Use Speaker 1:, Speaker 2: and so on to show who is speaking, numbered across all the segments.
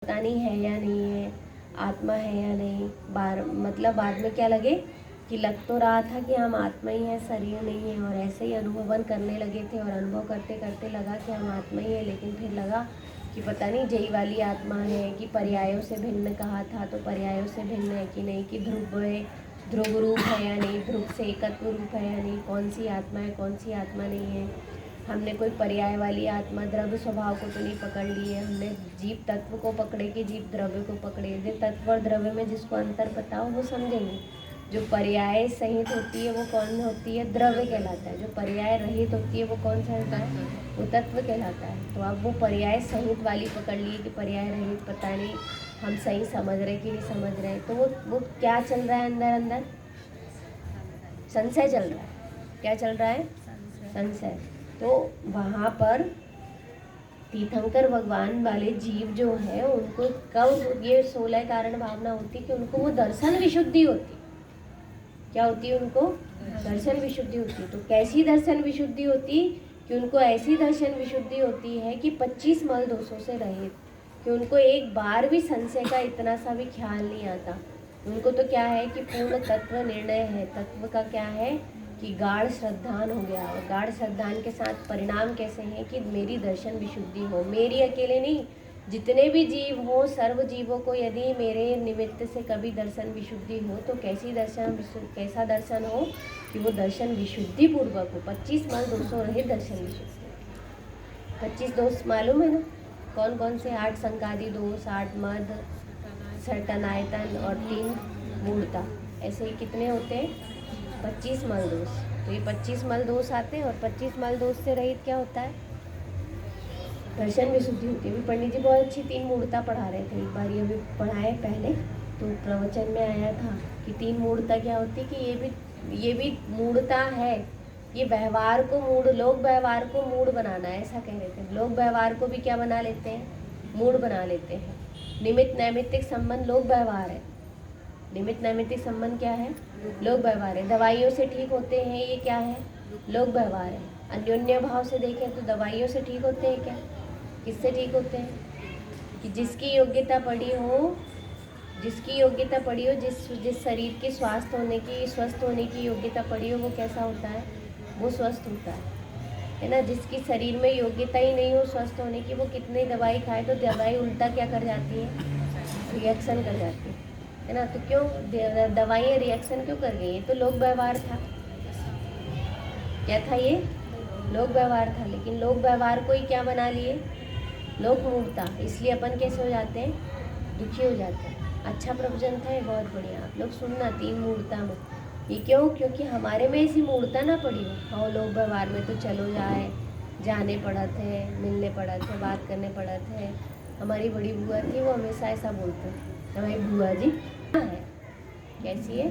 Speaker 1: पता नहीं है या नहीं है, आत्मा है या नहीं। मतलब बाद में क्या लगे कि लग तो रहा था कि हम आत्मा ही हैं, शरीर नहीं है, और ऐसे ही अनुभवन करने लगे थे, और अनुभव करते करते लगा कि हम आत्मा ही है, लेकिन फिर लगा कि पता नहीं जई वाली आत्मा है कि पर्यायों से भिन्न कहा था, तो पर्यायों से भिन्न है कि नहीं, कि ध्रुव है, ध्रुव रूप है या नहीं, ध्रुव से एकत्व रूप है या नहीं, कौन सी आत्मा है कौन सी आत्मा नहीं है। हमने कोई पर्याय वाली आत्मा द्रव्य स्वभाव को तो नहीं पकड़ ली है, हमने जीव तत्व को पकड़े कि जीव द्रव्य को पकड़े। जो तत्व और द्रव्य में जिसको अंतर पता हो वो समझेंगे। जो पर्याय सहित होती है वो कौन होती है? द्रव्य कहलाता है। जो पर्याय रहित होती है वो कौन सा होता है? वो तत्व कहलाता है। तो अब वो पर्याय सहित वाली पकड़ ली कि पर्याय रहित पता नहीं हम सही समझ रहे कि नहीं समझ रहे। तो वो क्या चल रहा है अंदर अंदर? संशय चल रहा है। क्या चल रहा है? संशय। तो वहाँ पर तीर्थंकर भगवान वाले जीव जो है उनको कब ये 16 कारण भावना होती कि उनको वो दर्शन विशुद्धि होती। क्या होती है उनको? दर्शन विशुद्धि होती। तो कैसी दर्शन विशुद्धि होती? कि उनको ऐसी दर्शन विशुद्धि होती है कि 25 मल दोषों से रहित, कि उनको एक बार भी संशय का इतना सा भी ख्याल नहीं आता। उनको तो क्या है कि पूर्ण तत्व निर्णय है। तत्व का क्या है कि गाढ़ श्रद्धान हो गया, और गाढ़ श्रद्धान के साथ परिणाम कैसे हैं कि मेरी दर्शन विशुद्धि हो। मेरी अकेले नहीं, जितने भी जीव हो, सर्व जीवों को यदि मेरे निमित्त से कभी दर्शन विशुद्धि हो तो कैसा दर्शन हो कि वो दर्शन विशुद्धि पूर्वक हो। 25 मल दोषों रहित दर्शन विशुद्धि। 25 दोष मालूम है ना? कौन कौन से? 8 संकादि दोष, 8 मद, सर्टनायतन और 3 मूढ़ता। ऐसे ही कितने होते हैं? 25 मल दोष। तो ये 25 मल दोष आते हैं, और 25 मल दोष से रहित क्या होता है? दर्शन विशुद्धि होती है। पंडित जी बहुत अच्छी 3 मूढ़ता पढ़ा रहे थे। एक बार ये भी पढ़ाए पहले, तो प्रवचन में आया था कि 3 मूढ़ता क्या होती है, कि ये भी मूढ़ता है। ये व्यवहार को लोग व्यवहार को मूढ़ बनाना है, ऐसा कह रहे थे। लोग व्यवहार को भी क्या बना लेते हैं? मूढ़ बना लेते हैं। निमित्त नैमित्तिक संबंध लोग व्यवहार है। निमित्त नैमित्तिक संबंध क्या है? लोक व्यवहार है। दवाइयों से ठीक होते हैं, ये क्या है? लोक व्यवहार है। अन्योन्य भाव से देखें तो दवाइयों से ठीक होते हैं क्या? किससे ठीक होते हैं? कि जिसकी योग्यता पड़ी हो, जिस शरीर की स्वस्थ होने की योग्यता पड़ी हो, वो कैसा होता है? वो स्वस्थ होता है ना। जिसकी शरीर में योग्यता ही नहीं हो स्वस्थ होने की, वो कितनी दवाई खाए तो दवाई उल्टा क्या कर जाती है? रिएक्शन कर जाती है ना। तो क्यों दवाइयाँ रिएक्शन क्यों कर गई? ये तो लोक व्यवहार था। क्या था ये? लोक व्यवहार था। लेकिन लोक व्यवहार को ही क्या बना लिए? लोक मूढ़ता। इसलिए अपन कैसे हो जाते हैं? दुखी हो जाते हैं। अच्छा प्रवचन था ये, बहुत बढ़िया। आप लोग सुनना 3 मूढ़ता में। ये क्यों? क्योंकि हमारे में ऐसी मूढ़ता ना पड़ी हो। हाँ, लोक व्यवहार में तो चलो जाने पड़ा थे, मिलने पड़ा थे, बात करने पड़ा थे। हमारी बड़ी बुआ थी, वो हमेशा ऐसा बोलते थे, हमारी बुआ जी है कैसी है?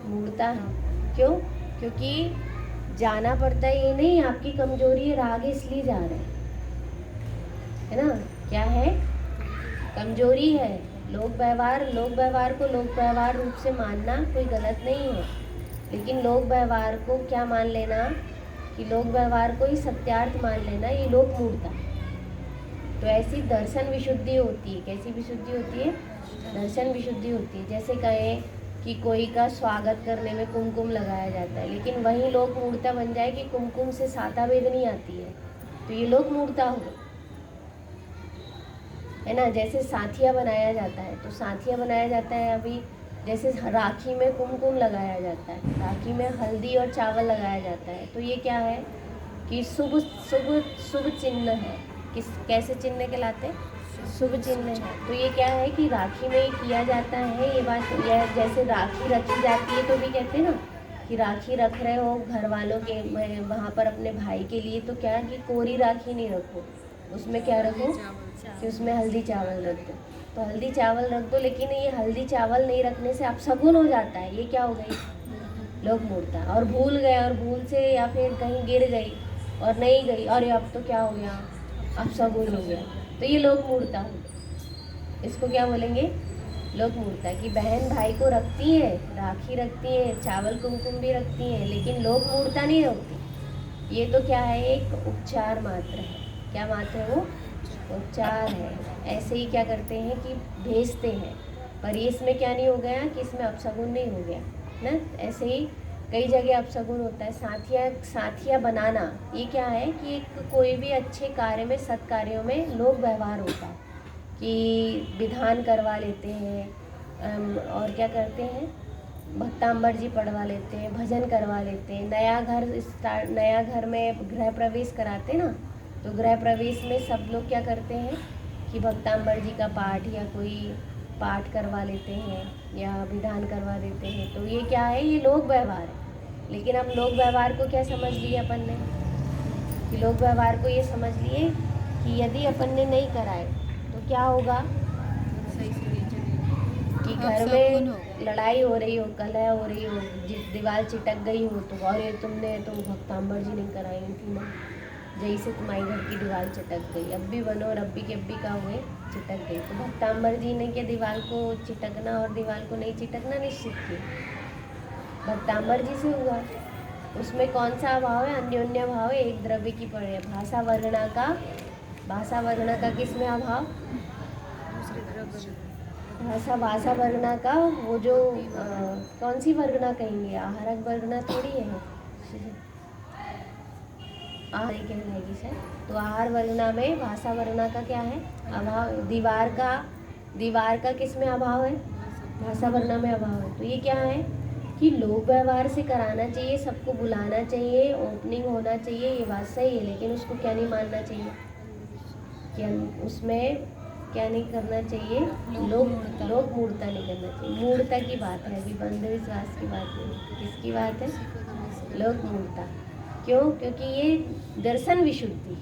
Speaker 1: मूढ़ता है। क्यों? क्योंकि जाना पड़ता है। ये नहीं आपकी कमजोरी है, राग इसलिए जा रहे हैं, है ना। क्या है? कमजोरी है। लोक व्यवहार को लोक व्यवहार रूप से मानना कोई गलत नहीं है, लेकिन लोक व्यवहार को क्या मान लेना कि लोक व्यवहार को ही सत्यार्थ मान लेना, ये लोक मूढ़ता। तो ऐसी दर्शन विशुद्धि होती है। कैसी विशुद्धि होती है? दर्शन विशुद्धि होती है। जैसे कहें कि कोई का स्वागत करने में कुमकुम लगाया जाता है, लेकिन वही लोक मूढ़ता बन जाए कि कुमकुम से साता वेदनी आती है, तो ये लोक मूढ़ता हो, है ना। जैसे साथिया बनाया जाता है, तो साथिया बनाया जाता है अभी, जैसे राखी में कुमकुम लगाया जाता है, राखी में हल्दी और चावल लगाया जाता है, तो ये क्या है कि शुभ शुभ शुभ चिन्ह है। कैसे चिन्ह कहलाते हैं? शुभ चिन्ह है। तो ये क्या है कि राखी में किया जाता है ये बात। यह जैसे राखी रखी जाती है तो भी कहते हैं ना कि राखी रख रहे हो घर वालों के वहाँ पर अपने भाई के लिए, तो क्या कि कोरी राखी नहीं रखो, उसमें क्या रखो कि उसमें हल्दी चावल रख दो। तो हल्दी चावल रख दो, लेकिन ये हल्दी चावल नहीं रखने से अपशगुन हो जाता है। ये क्या हो गई? लोक मूढ़ता। और भूल गए, और भूल से या फिर कहीं गिर गई और नहीं गई, और अब तो क्या हो गया? अपशगुन हो गया। तो ये लोक मूढ़ता हो। इसको क्या बोलेंगे? लोक मूढ़ता। कि बहन भाई को रखती है, राखी रखती है, चावल कुमकुम भी रखती है, लेकिन लोक मूढ़ता नहीं रखती। ये तो क्या है? एक उपचार मात्र है। क्या मात्र है वो? और 4 है। ऐसे ही क्या करते हैं कि भेजते हैं, पर ये इसमें क्या नहीं हो गया कि इसमें अपशगुन नहीं हो गया ना। ऐसे ही कई जगह अपशगुन होता है। साथिया बनाना, ये क्या है कि एक कोई भी अच्छे कार्य में, सत्कार्यों में लोक व्यवहार होता है कि विधान करवा लेते हैं, और क्या करते हैं, भक्तांबर जी पढ़वा लेते हैं, भजन करवा लेते हैं। नया घर में गृह प्रवेश कराते ना, तो गृह प्रवेश में सब लोग क्या करते हैं कि भक्तांबर जी का पाठ या कोई पाठ करवा लेते हैं या विधान करवा देते हैं। तो ये क्या है, ये लोक व्यवहार है। लेकिन अब लोक व्यवहार को क्या समझ लिए अपन ने कि लोक व्यवहार को ये समझ लिए कि यदि अपन ने नहीं कराए तो क्या होगा कि घर में लड़ाई हो रही हो, कलह हो रही हो, दीवार चिटक गई हो, तो अरे तुमने तो भक्तांबर जी नहीं कराई थी ना, जैसे तुम्हारी घर की दीवार चिटक गई। अब भी बनो और अब भी का हुए चिटक गई। तो भक्तांबर जी ने क्या दीवार को चिटकना और दीवार को नहीं चिटकना निश्चित किया, भक्तांबर जी से हुआ। उसमें कौन सा अभाव है, अन्योन्य भाव है, एक द्रव्य की पड़े है। भाषा वर्णा का किसमें अभाव, भाषा वर्णा का वो जो कौन सी वर्णा कहेंगे, आहारक वर्णा थोड़ी है, आहार कहलाएगी सर। तो आहार वर्णा में भाषा वर्णा का क्या है, अभाव। दीवार का किस में अभाव है, भाषा वर्णा में अभाव है। तो ये क्या है कि लोक व्यवहार से कराना चाहिए, सबको बुलाना चाहिए, ओपनिंग होना चाहिए, ये बात सही है। लेकिन उसको क्या नहीं मानना चाहिए, क्या उसमें क्या नहीं करना चाहिए, लोक मूर्ता नहीं करना चाहिए। मूर्ता की बात है, अभी अंधविश्वास की बात नहीं। किसकी बात है, लोक मूर्ता। क्यों, क्योंकि ये दर्शन विशुद्धि,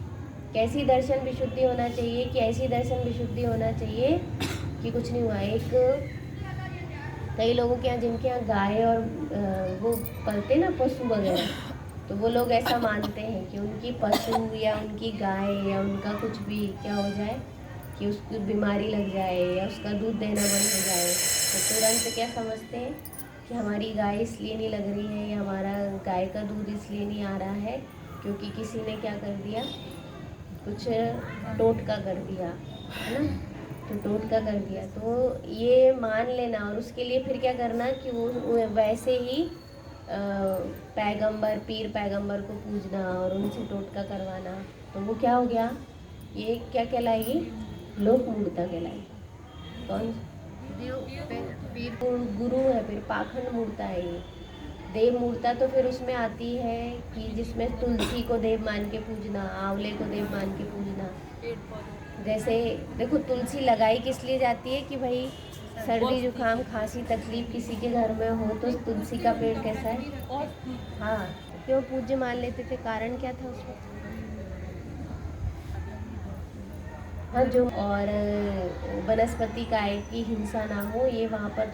Speaker 1: कैसी दर्शन विशुद्धि होना चाहिए कि ऐसी दर्शन विशुद्धि होना चाहिए कि कुछ नहीं हुआ। एक कई लोगों के यहाँ, जिनके यहाँ गाय और वो पलते ना पशु वगैरह, तो वो लोग ऐसा मानते हैं कि उनकी पशु या उनकी गाय या उनका कुछ भी क्या हो जाए कि उसको बीमारी लग जाए या उसका दूध देना बंद हो जाए, तो तुरंत क्या समझते हैं कि हमारी गाय इसलिए नहीं लग रही है या हमारा गाय का दूध इसलिए नहीं आ रहा है क्योंकि किसी ने क्या कर दिया, कुछ टोटका कर दिया, है ना। तो टोटका कर दिया, तो ये मान लेना और उसके लिए फिर क्या करना कि वो वैसे ही पीर पैगंबर को पूजना और उनसे टोटका करवाना। तो वो क्या हो गया, ये क्या कहलाएगी, लोक मूर्ता कहलाएगी। कौन, गुरु है, फिर पाखंड मूर्ता है ये। देव मूर्ता तो फिर उसमें आती है कि जिसमें तुलसी को देव मान के पूजना, आंवले को देव मान के पूजना। जैसे देखो, तुलसी लगाई किस लिए जाती है कि भाई सर्दी जुकाम खांसी तकलीफ किसी के घर में हो तो तुलसी का पेड़ कैसा है, हाँ, क्यों पूज्य मान लेते थे, कारण क्या था उसमें, हाँ, जो और वनस्पति काय की हिंसा ना हो, ये वहाँ पर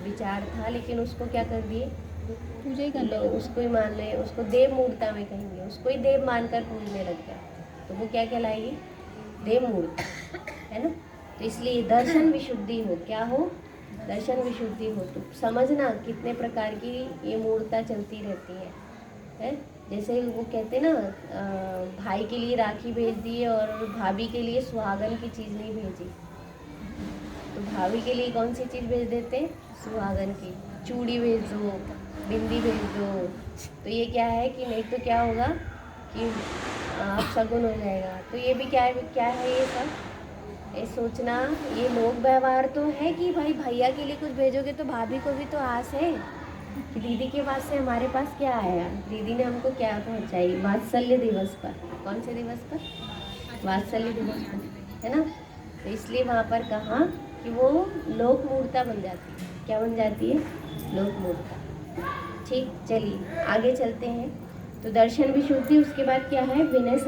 Speaker 1: विचार था। लेकिन उसको क्या कर दिए, पूजा ही कर लो, उसको ही मान ले, उसको देव मूर्ता में कहेंगे, उसको ही देव मानकर पूजने लग गया, तो वो क्या कहलाएगी, देव मूर्ता, है ना। तो इसलिए दर्शन विशुद्धि हो, क्या हो, दर्शन विशुद्धि हो। तो समझना कितने प्रकार की ये मूर्ता चलती रहती है। जैसे वो कहते ना, भाई के लिए राखी भेज दी और भाभी के लिए सुहागन की चीज़ नहीं भेजी। तो भाभी के लिए कौन सी चीज़ भेज देते, सुहागन की, चूड़ी भेज दो, बिंदी भेज दो। तो ये क्या है कि नहीं तो क्या होगा कि अपशगुन हो जाएगा। तो ये भी क्या है ये सब, ये सोचना, ये लोक व्यवहार तो है कि भाई भैया के लिए कुछ भेजोगे तो भाभी को भी तो आस है कि दीदी के पास से हमारे पास क्या आया, दीदी ने हमको क्या पहुंचाई, वात्सल्य दिवस पर। कौन से दिवस पर, वात्सल्य दिवस पर, है ना। तो इसलिए वहाँ पर कहा कि वो लोक मूर्ता बन जाती है। क्या बन जाती है, लोक मूर्ता। ठीक, चलिए आगे चलते हैं। तो दर्शन विशुद्धि, उसके बाद क्या है, विनय।